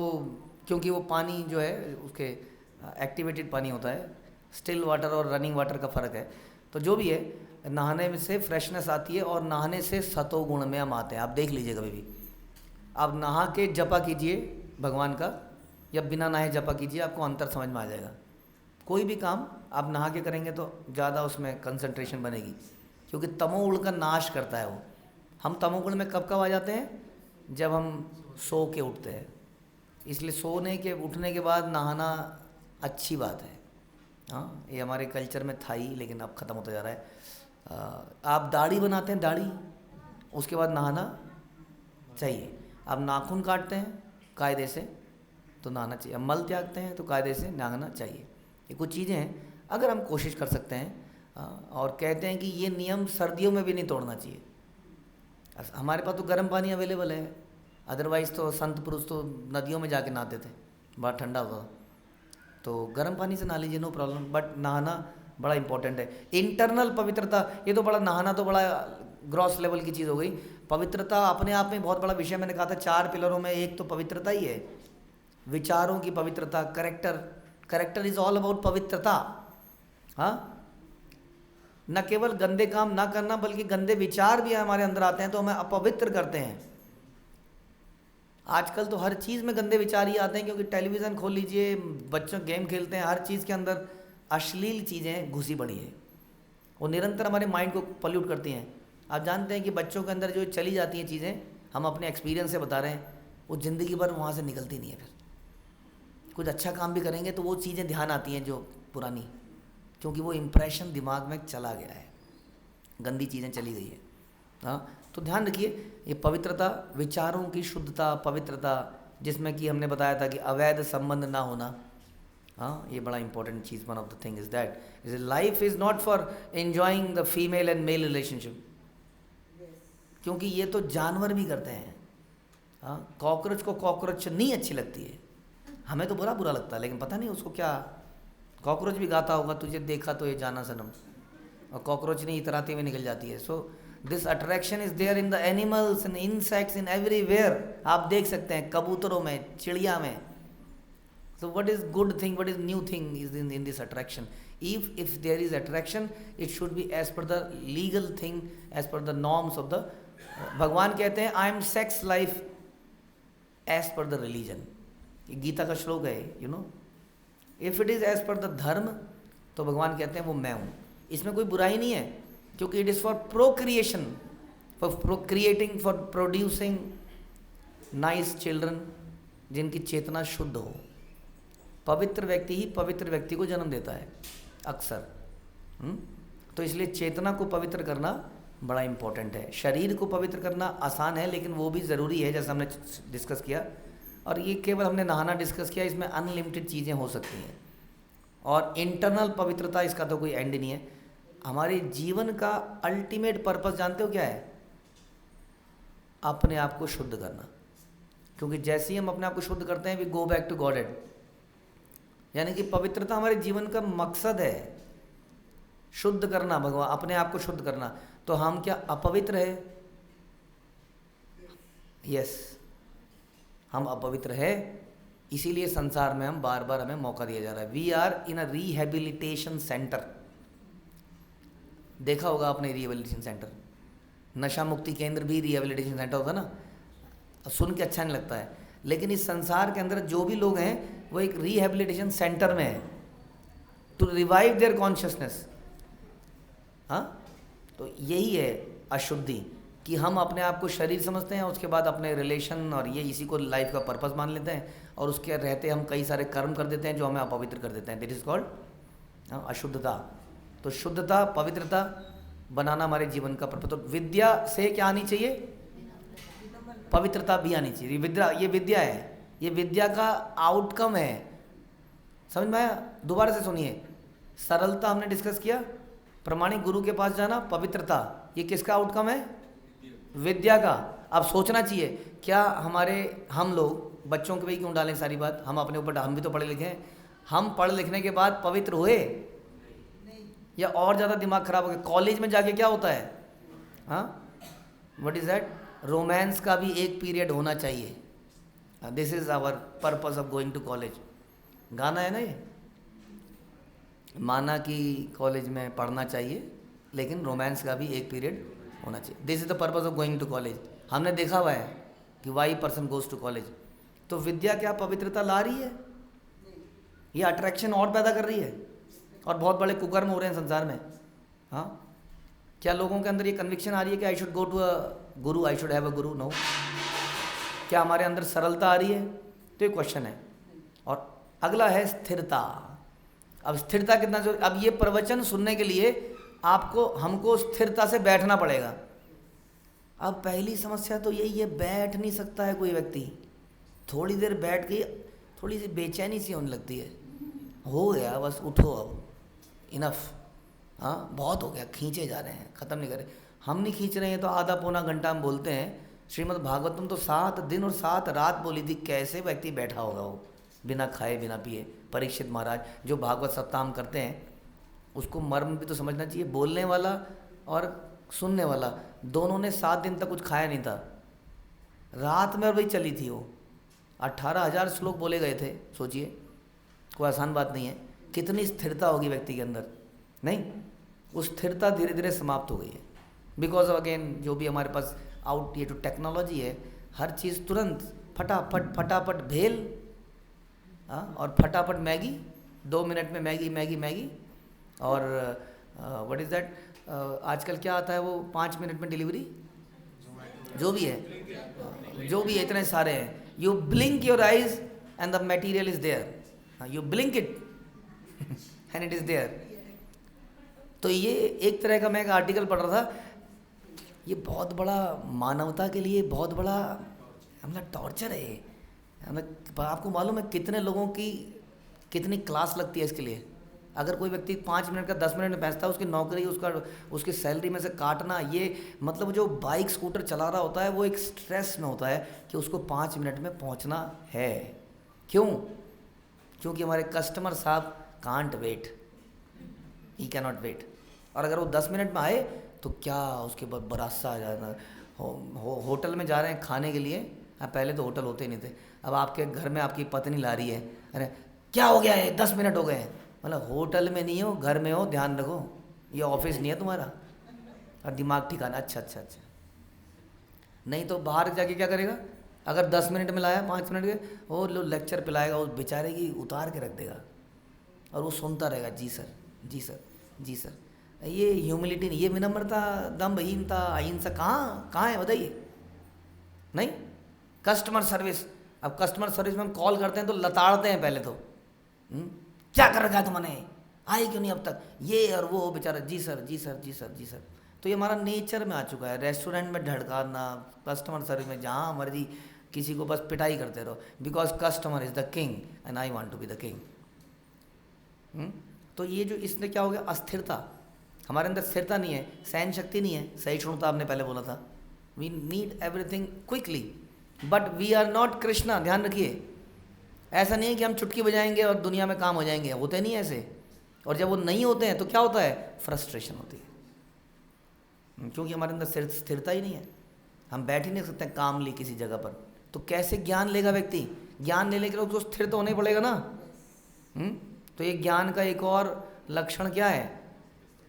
क्योंकि वो पानी जो है उसके एक्टिवेटेड पानी होता है, स्टिल वाटर और रनिंग वाटर का फ़र्क है। तो जो भी है, नहाने में से फ्रेशनेस आती है, और नहाने से सतोगुण में हम आते हैं। आप देख लीजिए कभी भी, आप नहा के जपा कीजिए भगवान का, या बिना नहाए जपा कीजिए, आपको अंतर समझ में आ जाएगा। कोई भी काम आप नहा के करेंगे तो ज़्यादा उसमें कंसंट्रेशन बनेगी, क्योंकि तमोगुण का नाश करता है वो। हम तमोगुण में कब आ जाते हैं? जब हम सो के उठते हैं। इसलिए सोने के उठने के बाद नहाना अच्छी बात है, हाँ, ये हमारे कल्चर में था ही, लेकिन अब ख़त्म होता जा रहा है। आप दाढ़ी बनाते हैं, दाढ़ी, उसके बाद नहाना चाहिए। आप नाखून काटते हैं कायदे से तो नहाना चाहिए। अब मल त्यागते हैं तो कायदे से नहाना चाहिए। ये कुछ चीज़ें हैं, अगर हम कोशिश कर सकते हैं। और कहते हैं कि ये नियम सर्दियों में भी नहीं तोड़ना चाहिए। हमारे पास तो गर्म पानी अवेलेबल है, अदरवाइज़ तो संत पुरुष तो नदियों में जाके नहाते थे, बड़ा ठंडा होता था। तो गर्म पानी से नहा लीजिए, नो प्रॉब्लम, बट नहाना बड़ा इंपॉर्टेंट है। इंटरनल पवित्रता, ये तो बड़ा, नहाना तो बड़ा ग्रॉस लेवल की चीज़ हो गई। पवित्रता अपने आप में बहुत बड़ा विषय। मैंने कहा था 4 पिलरों में एक तो पवित्रता ही है। विचारों की पवित्रता, करेक्टर इज ऑल अबाउट पवित्रता। हाँ, न केवल गंदे काम ना करना, बल्कि गंदे विचार भी हमारे अंदर आते हैं तो हमें अपवित्र करते हैं। आजकल तो हर चीज़ में गंदे विचार ही आते हैं, क्योंकि टेलीविज़न खोल लीजिए, बच्चों गेम खेलते हैं, हर चीज़ के अंदर अश्लील चीज़ें घुसी पड़ी है। वो निरंतर हमारे माइंड को पल्यूट करती हैं। आप जानते हैं कि बच्चों के अंदर जो चली जाती हैं चीज़ें, हम अपने एक्सपीरियंस से बता रहे हैं, वो ज़िंदगी भर वहाँ से निकलती नहीं है। फिर कुछ अच्छा काम भी करेंगे तो वो चीज़ें ध्यान आती हैं जो पुरानी, क्योंकि वो इम्प्रेशन दिमाग में चला गया है, गंदी चीज़ें चली गई है। हाँ, तो ध्यान रखिए, ये पवित्रता, विचारों की शुद्धता, पवित्रता, जिसमें कि हमने बताया था कि अवैध संबंध ना होना। हाँ, ये बड़ा इंपॉर्टेंट चीज़। One of the thing is that is life is not for enjoying the female and male relationship, क्योंकि ये तो जानवर भी करते हैं। हाँ, कॉकरोच को कॉकरोच नहीं अच्छी लगती है, हमें तो बुरा लगता है, लेकिन पता नहीं उसको क्या। कॉकरोच भी गाता होगा, तुझे देखा तो ये जाना सनम, और कॉकरोच नहीं इतराते हुए निकल जाती है। So this attraction is there in the animals and insects, in everywhere. आप देख सकते हैं कबूतरों में, चिड़िया में। So what is good thing, what is new thing is in this attraction? If there is attraction, it should be as per the legal thing, as per the norms of the भगवान कहते हैं I am sex life as per the religion. ये गीता का श्लोक है, you know. If it is as per the धर्म, तो भगवान कहते हैं वो मैं हूँ। इसमें कोई बुराई नहीं है, क्योंकि it is for procreation, for procreating, for producing nice children, जिनकी चेतना शुद्ध हो। पवित्र व्यक्ति ही पवित्र व्यक्ति को जन्म देता है अक्सर। तो इसलिए चेतना को पवित्र करना बड़ा इम्पोर्टेंट है। शरीर को पवित्र करना आसान है, लेकिन वो भी ज़रूरी है, जैसा हमने डिस्कस किया। और ये केवल हमने नहाना डिस्कस किया, इसमें अनलिमिटेड चीज़ें हो सकती हैं। और इंटरनल पवित्रता, इसका तो कोई एंड नहीं है। हमारे जीवन का अल्टीमेट पर्पस जानते हो क्या है? अपने आप को शुद्ध करना। क्योंकि जैसे ही हम अपने आप को शुद्ध करते हैं, we go back to godhead. यानी कि पवित्रता हमारे जीवन का मकसद है, शुद्ध करना, भगवान अपने आप को शुद्ध करना। तो हम क्या अपवित्र है? यस, हम अपवित्र है, इसीलिए संसार में हम बार बार हमें मौका दिया जा रहा है। We are in a rehabilitation centre. देखा होगा आपने रिहेबिलिटेशन सेंटर, नशा मुक्ति केंद्र भी रिहेबिलिटेशन सेंटर होता ना, सुन के अच्छा नहीं लगता है, लेकिन इस संसार के अंदर जो भी लोग हैं वो एक रिहेबिलिटेशन सेंटर में है, टू रिवाइव देयर कॉन्शियसनेस। हाँ, तो यही है अशुद्धि, कि हम अपने आप को शरीर समझते हैं, उसके बाद अपने रिलेशन और ये इसी को लाइफ का पर्पस मान लेते हैं, और उसके रहते हम कई सारे कर्म कर देते हैं जो हमें अपवित्र कर देते हैं। दिस इज कॉल्ड अशुद्धता। तो शुद्धता, पवित्रता बनाना हमारे जीवन का पर्पस। तो विद्या से क्या आनी चाहिए? पवित्रता भी आनी चाहिए। ये विद्या है, ये विद्या का आउटकम है। समझ में आया? दोबारा से सुनिए। सरलता हमने डिस्कस किया, प्रमाणिक गुरु के पास जाना, पवित्रता, ये किसका आउटकम है? विद्या का। अब सोचना चाहिए, क्या हम लोग बच्चों के भाई क्यों डालें सारी बात, हम अपने ऊपर, हम भी तो पढ़े लिखे हैं। हम पढ़ लिखने के बाद पवित्र हुए या और ज़्यादा दिमाग खराब हो गया? कॉलेज में जाके क्या होता है? हाँ, व्हाट इज दैट? रोमांस का भी एक पीरियड होना चाहिए। This is our purpose of going to college. गाना है ना ये, माना कि कॉलेज में पढ़ना चाहिए, लेकिन रोमांस का भी एक पीरियड होना चाहिए। This is the purpose of going to college. हमने देखा हुआ है कि why person goes to college. तो विद्या क्या पवित्रता ला रही है? ये अट्रैक्शन और पैदा कर रही है, और बहुत बड़े कुकर्म हो रहे हैं संसार में। हाँ, क्या लोगों के अंदर ये कन्विक्शन आ रही है कि I should go to a Guru, I should have a Guru? No. क्या हमारे अंदर सरलता आ रही है? तो ये क्वेश्चन है। और अगला है स्थिरता। अब स्थिरता कितना जरूरी, अब ये प्रवचन सुनने के लिए आपको हमको स्थिरता से बैठना पड़ेगा। अब पहली समस्या तो यही है, बैठ नहीं सकता है कोई व्यक्ति। थोड़ी देर बैठ के थोड़ी सी बेचैनी सी होने लगती है, हो गया बस उठो अब, इनफ, हाँ बहुत हो गया, खींचे जा रहे हैं, ख़त्म नहीं कर रहे। हम नहीं खींच रहे हैं तो आधा पौना घंटा हम बोलते हैं। श्रीमद् भागवतम तो 7 दिन और 7 रात बोली थी, कैसे व्यक्ति बैठा होगा वो बिना खाए बिना पिए। परीक्षित महाराज जो भागवत सप्ताह हम करते हैं, उसको मर्म भी तो समझना चाहिए, बोलने वाला और सुनने वाला दोनों ने 7 दिन तक कुछ खाया नहीं था, रात में और वही चली थी वो। 18,000 श्लोक बोले गए थे, सोचिए, कोई आसान बात नहीं है। कितनी स्थिरता होगी व्यक्ति के अंदर, नहीं? उस स्थिरता धीरे धीरे समाप्त हो गई है, बिकॉज ऑफ अगेन जो भी हमारे पास आउट ये जो टेक्नोलॉजी है, हर चीज़ तुरंत फटाफट फटाफट भेल, और फटाफट मैगी, 2 मिनट में मैगी मैगी मैगी। और व्हाट इज़ दैट, आजकल क्या आता है वो 5 मिनट में डिलीवरी, जो भी है, जो भी है, इतने सारे हैं। You blink your eyes and the material is there, you blink it and it is there. तो ये एक तरह का मैं एक आर्टिकल पढ़ रहा था, ये बहुत बड़ा मानवता के लिए बहुत बड़ा मतलब टॉर्चर है। मतलब आपको मालूम है कितने लोगों की कितनी क्लास लगती है इसके लिए। अगर कोई व्यक्ति 5 मिनट का 10 मिनट में पहुँचता है, उसकी नौकरी उसकी सैलरी में से काटना, ये मतलब जो बाइक स्कूटर चला रहा होता है वो एक स्ट्रेस में होता है कि उसको 5 मिनट में पहुँचना है। क्यों? क्योंकि हमारे कस्टमर साहब can't wait, he cannot wait. और अगर वो 10 मिनट में आए तो क्या उसके बाद बरासा आ जाता। होटल में जा रहे हैं खाने के लिए, पहले तो होटल होते नहीं थे, अब आपके घर में आपकी पत्नी ला रही है, अरे क्या हो गया है, 10 मिनट हो गए हैं। मतलब होटल में नहीं हो, घर में हो, ध्यान रखो, ये ऑफिस नहीं है तुम्हारा, और दिमाग ठिकाना। अच्छा अच्छा अच्छा, नहीं तो बाहर जाके क्या करेगा? अगर 10 मिनट में लाया, 5 मिनट के वो लो लेक्चर पिलाएगा, उस बेचारे की उतार के रख देगा, और वो सुनता रहेगा, जी सर जी सर जी सर। ये ह्यूमिलिटी नहीं, ये विनम्रता, दम्भहीनता, अहिंसा कहाँ है बताइए? नहीं। कस्टमर सर्विस, अब कस्टमर सर्विस में हम कॉल करते हैं तो लताड़ते हैं पहले तो, क्या कर रखा है तुमने, आए क्यों नहीं अब तक, ये और वो, बेचारा जी सर जी सर जी सर जी सर। तो ये हमारा नेचर में आ चुका है। रेस्टोरेंट में ढड़काना, कस्टमर सर्विस में जहाँ मर्जी किसी को बस पिटाई करते रहो, because customer is the king and I want to be the king. तो ये जो इसने क्या हो गया, अस्थिरता, हमारे अंदर स्थिरता नहीं है, सहन शक्ति नहीं है, सहिष्णुता आपने पहले बोला था। We need everything quickly, but we are not Krishna, ध्यान रखिए। ऐसा नहीं है कि हम चुटकी बजाएंगे और दुनिया में काम हो जाएंगे, होते नहीं ऐसे। और जब वो नहीं होते हैं तो क्या होता है? फ्रस्ट्रेशन होती है, क्योंकि हमारे अंदर स्थिरता ही नहीं है। हम बैठ ही नहीं सकते कामली किसी जगह पर, तो कैसे ज्ञान लेगा व्यक्ति? ज्ञान लेने के लिए उसको स्थिर तो होना ही पड़ेगा ना। तो ये ज्ञान का एक और लक्षण क्या है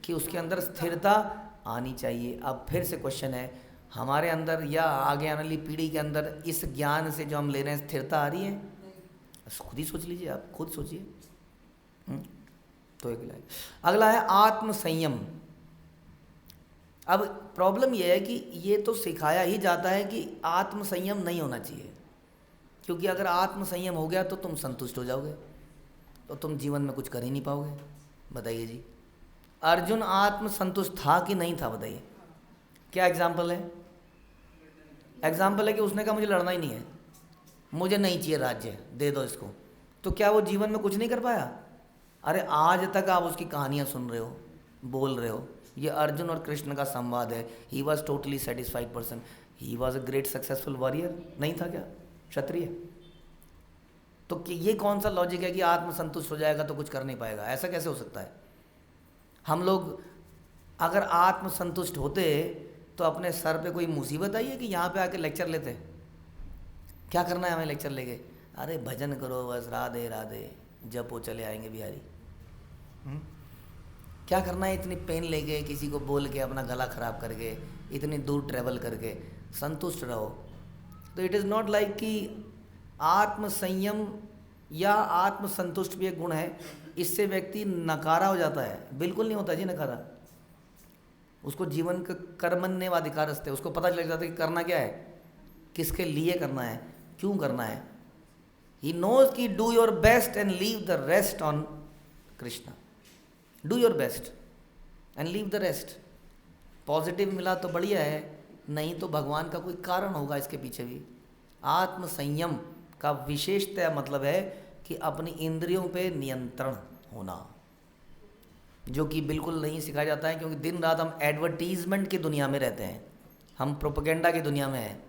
कि उसके अंदर स्थिरता आनी चाहिए। अब फिर से क्वेश्चन है, हमारे अंदर या आगे आने वाली पीढ़ी के अंदर इस ज्ञान से जो हम ले रहे हैं स्थिरता आ रही है? खुद ही सोच लीजिए, आप खुद सोचिए। तो अगला है आत्म संयम। अब प्रॉब्लम यह है कि ये तो सिखाया ही जाता है कि आत्म संयम नहीं होना चाहिए, क्योंकि अगर आत्म संयम हो गया तो तुम संतुष्ट हो जाओगे, तो तुम जीवन में कुछ कर ही नहीं पाओगे। बताइए जी, अर्जुन आत्म संतुष्ट था कि नहीं था? बताइए, क्या एग्जाम्पल है? एग्जाम्पल है कि उसने कहा मुझे लड़ना ही नहीं है, मुझे नहीं चाहिए राज्य, दे दो इसको। तो क्या वो जीवन में कुछ नहीं कर पाया? अरे आज तक आप उसकी कहानियाँ सुन रहे हो, बोल रहे हो। ये अर्जुन और कृष्ण का संवाद है। He was totally satisfied person, he was a great successful warrior, नहीं था क्या? क्षत्रिय। तो ये कौन सा लॉजिक है कि आत्मसंतुष्ट हो जाएगा तो कुछ कर नहीं पाएगा? ऐसा कैसे हो सकता है? हम लोग अगर आत्मसंतुष्ट होते तो अपने सर पे कोई मुसीबत आई है कि यहाँ पे आके लेक्चर लेते? क्या करना है हमें लेक्चर लेके? अरे भजन करो बस, राधे राधे जपो, चले आएंगे बिहारी। क्या करना है इतनी पेन लेके, किसी को बोल के, अपना गला खराब करके, इतनी दूर ट्रेवल करके? संतुष्ट रहो। तो इट इज़ नॉट लाइक कि आत्म संयम या आत्मसंतुष्ट भी एक गुण है, इससे व्यक्ति नकारा हो जाता है। बिल्कुल नहीं होता जी नकारा। उसको जीवन का कर्मण्येवाधिकार है, उसको पता चल जाता है कि करना क्या है, किसके लिए करना है, क्यों करना है। ही नोज कि do your best and leave the rest on Krishna. Do your best and leave the rest. Positive मिला तो बढ़िया है, नहीं तो भगवान का कोई कारण होगा इसके पीछे भी। आत्म संयम का विशेषतः मतलब है कि अपनी इंद्रियों पे नियंत्रण होना, जो कि बिल्कुल नहीं सिखाया जाता है, क्योंकि दिन रात हम एडवर्टीजमेंट की दुनिया में रहते हैं, हम प्रोपेगेंडा की दुनिया में हैं।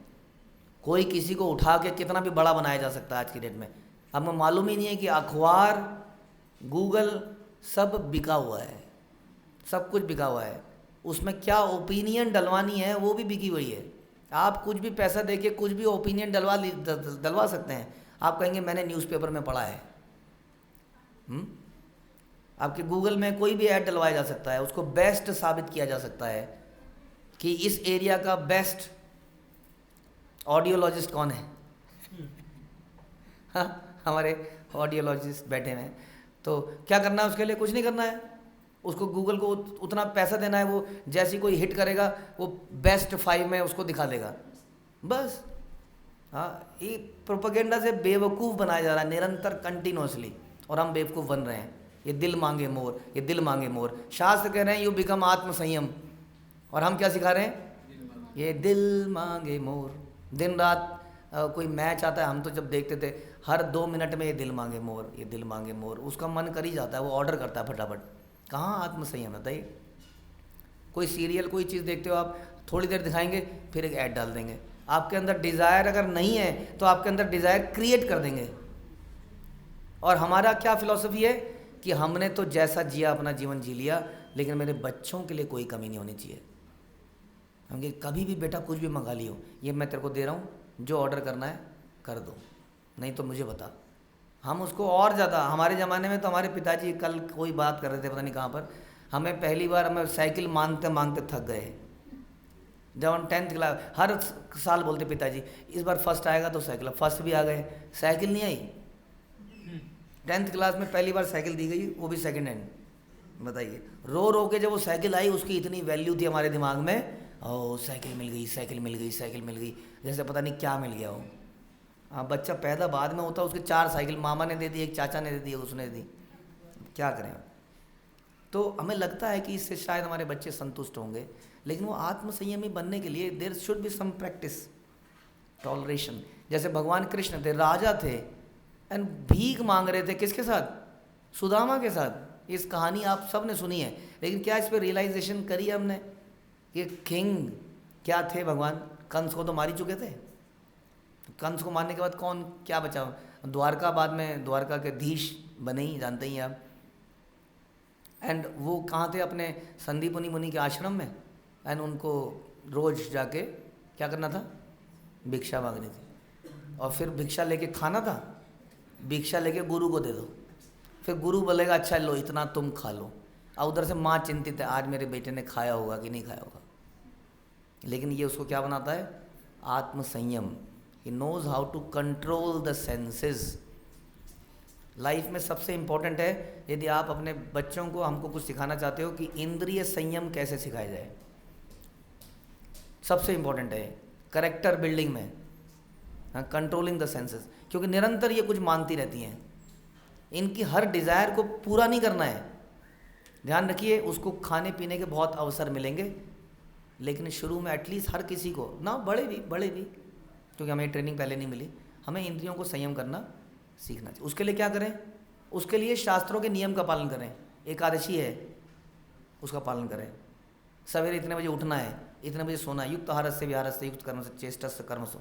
कोई किसी को उठा के कितना भी बड़ा बनाया जा सकता है आज की डेट में। हमें मालूम ही नहीं है कि अखबार, गूगल सब बिका हुआ है, सब कुछ बिका हुआ है। उसमें क्या ओपिनियन डलवानी है वो भी बिकी हुई है। आप कुछ भी पैसा देके कुछ भी ओपिनियन डलवा सकते हैं। आप कहेंगे मैंने न्यूज़पेपर में पढ़ा है। आपके गूगल में कोई भी ऐड डलवाया जा सकता है, उसको बेस्ट साबित किया जा सकता है कि इस एरिया का बेस्ट ऑडियोलॉजिस्ट कौन है। हाँ, हमारे ऑडियोलॉजिस्ट बैठे हैं। तो क्या करना है उसके लिए? कुछ नहीं करना है, उसको गूगल को उतना पैसा देना है, वो जैसी कोई हिट करेगा वो बेस्ट 5 में उसको दिखा देगा, बस। हाँ, ये प्रोपेगेंडा से बेवकूफ़ बनाया जा रहा है निरंतर, कंटिन्यूसली, और हम बेवकूफ़ बन रहे हैं। ये दिल मांगे मोर, ये दिल मांगे मोर। शास्त्र कह रहे हैं यू बिकम आत्म संयम, और हम क्या सिखा रहे हैं? ये दिल मांगे मोर। दिन रात कोई मैच आता है, हम तो जब देखते थे हर 2 मिनट में ये दिल मांगे मोर, ये दिल मांगे मोर, उसका मन कर ही जाता है, वो ऑर्डर करता है फटाफट। कहाँ आत्मसंयम है बताइए? कोई सीरियल, कोई चीज़ देखते हो आप, थोड़ी देर दिखाएंगे फिर एक ऐड डाल देंगे। आपके अंदर डिज़ायर अगर नहीं है तो आपके अंदर डिज़ायर क्रिएट कर देंगे। और हमारा क्या फिलॉसफी है कि हमने तो जैसा जिया अपना जीवन जी लिया, लेकिन मेरे बच्चों के लिए कोई कमी नहीं होनी चाहिए। हम कहे कभी भी बेटा कुछ भी मंगा लियो, ये मैं तेरे को दे रहा हूँ, जो ऑर्डर करना है कर दो, नहीं तो मुझे बता। हम उसको और ज़्यादा, हमारे ज़माने में तो हमारे पिताजी कल कोई बात कर रहे थे पता नहीं कहाँ पर, हमें पहली बार हमें साइकिल मांगते मांगते थक गए। जब हम 10th क्लास, हर साल बोलते पिताजी इस बार फर्स्ट आएगा तो साइकिल, फर्स्ट भी आ गए, साइकिल नहीं आई। 10th क्लास में पहली बार साइकिल दी गई, वो भी सेकेंड हैंड। बताइए, रो रो के जब वो साइकिल आई उसकी इतनी वैल्यू थी हमारे दिमाग में, ओ साइकिल मिल गई, साइकिल मिल गई, साइकिल मिल गई, जैसे पता नहीं क्या मिल गया हो। हाँ, बच्चा पैदा बाद में होता है, उसके 4 साइकिल मामा ने दे दी, एक चाचा ने दे दी, उसने दी, क्या करें। तो हमें लगता है कि इससे शायद हमारे बच्चे संतुष्ट होंगे, लेकिन वो आत्मसंयमी बनने के लिए there should be some practice, toleration. जैसे भगवान कृष्ण थे, राजा थे, एंड भीख मांग रहे थे, किसके साथ? सुदामा के साथ। इस कहानी आप सब ने सुनी है, लेकिन क्या इस पर रियलाइजेशन करी हमने? ये किंग क्या थे भगवान? कंस को तो मार ही चुके थे। कंस को मारने के बाद कौन क्या बचा? द्वारका, बाद में द्वारका के धीश बने ही, जानते ही आप। एंड वो कहाँ थे? अपने संदीपनी मुनि के आश्रम में। एंड उनको रोज जाके क्या करना था? भिक्षा मांगनी थी, और फिर भिक्षा लेके खाना था, भिक्षा लेके गुरु को दे दो, फिर गुरु बोलेगा अच्छा लो इतना तुम खा लो। और उधर से माँ चिंतित है, आज मेरे बेटे ने खाया होगा कि नहीं खाया होगा। लेकिन ये उसको क्या बनाता है? आत्मसंयम। He knows how to control the senses. Life में सबसे इम्पोर्टेंट है, यदि आप अपने बच्चों को, हमको कुछ सिखाना चाहते हो कि इंद्रिय संयम कैसे सिखाया जाए, सबसे इम्पोर्टेंट है करेक्टर बिल्डिंग में, कंट्रोलिंग द सेंसेस। क्योंकि निरंतर ये कुछ मांगती रहती हैं, इनकी हर डिज़ायर को पूरा नहीं करना है। ध्यान रखिए, उसको खाने पीने के बहुत अवसर मिलेंगे, लेकिन शुरू में एटलीस्ट हर किसी को ना, बड़े भी, क्योंकि हमें ट्रेनिंग पहले नहीं मिली, हमें इंद्रियों को संयम करना सीखना चाहिए। उसके लिए क्या करें? उसके लिए शास्त्रों के नियम का पालन करें। एकादशी है, उसका पालन करें। सवेरे इतने बजे उठना है, इतने बजे सोना है, युक्त आहारस्य विहारस्य युक्त कर्म से चेष्टस्य कर्मसु।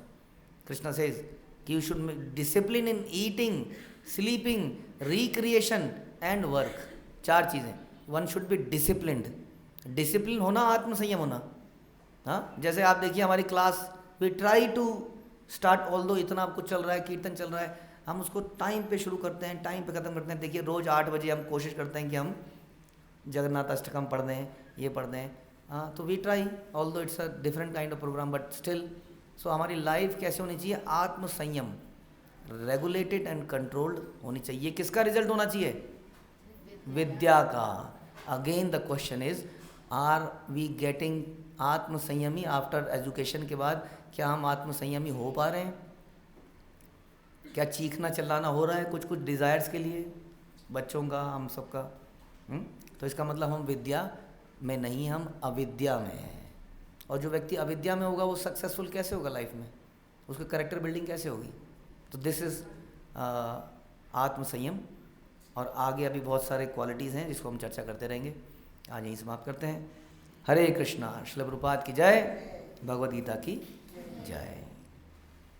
कृष्ण सेज कि you should discipline in eating, sleeping, recreation and work. 4 चीज़ें। One should be disciplined. Discipline होना, आत्मसंयम होना। हाँ, जैसे आप देखिए हमारी class, we try to start, although इतना कुछ चल रहा है, कीर्तन चल रहा है, हम उसको टाइम पे शुरू करते हैं, टाइम पे ख़त्म करते हैं। देखिए रोज़ 8 बजे हम कोशिश करते हैं कि हम जगन्नाथ अष्टकम पढ़ दें, ये पढ़ दें। हाँ, तो we try, although it's a different kind of program, but still. So हमारी लाइफ कैसे होनी चाहिए? आत्मसंयम, रेगुलेटेड एंड कंट्रोल्ड होनी चाहिए। किसका रिजल्ट होना चाहिए? विद्या का। Again the question is, are we getting आत्मसंयमी आफ्टर एजुकेशन के बाद? क्या हम आत्मसंयमी हो पा रहे हैं? क्या चीखना चिल्लाना हो रहा है कुछ कुछ डिज़ायर्स के लिए? बच्चों का, हम सबका। तो इसका मतलब हम विद्या में नहीं, हम अविद्या में हैं। और जो व्यक्ति अविद्या में होगा वो सक्सेसफुल कैसे होगा लाइफ में, उसकी करेक्टर बिल्डिंग कैसे होगी? तो दिस इज़ आत्म संयम। और आगे अभी बहुत सारे क्वालिटीज़ हैं जिसको हम चर्चा करते रहेंगे। आज यहीं समाप्त करते हैं। हरे कृष्णा। श्रील प्रभुपाद की जय। भगवद गीता की जय।